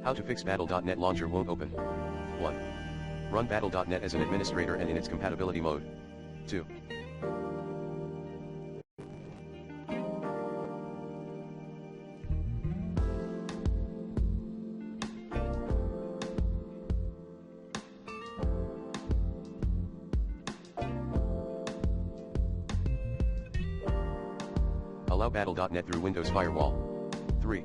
How to fix Battle.net launcher won't open. 1. Run Battle.net as an administrator and in its compatibility mode. 2. Allow Battle.net through Windows Firewall. 3.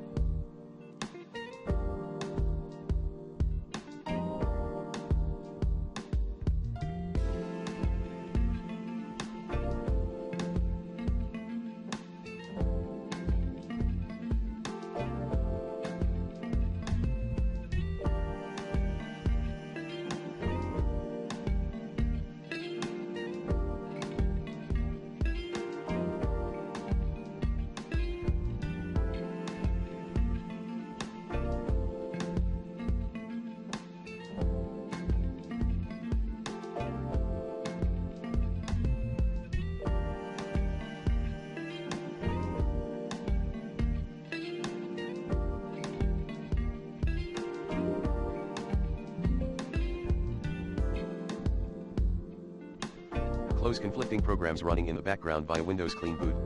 Close conflicting programs running in the background via Windows Clean Boot.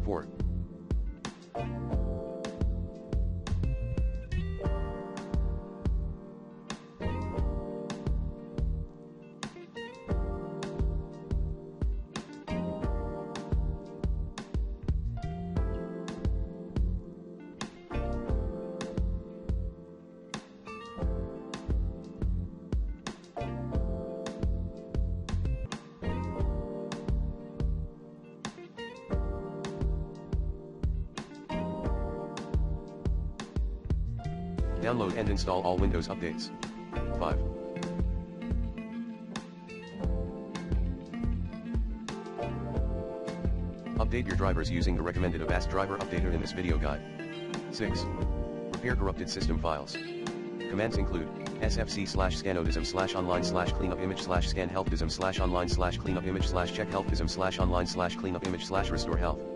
4. Download and install all Windows updates. 5. Update your drivers using the recommended Avast driver updater in this video guide. 6. Repair corrupted system files. Commands include sfc/scanodism/online/cleanupimage/scanhealthdism/online/cleanupimage/checkhealthdism/online/cleanupimage/restore health.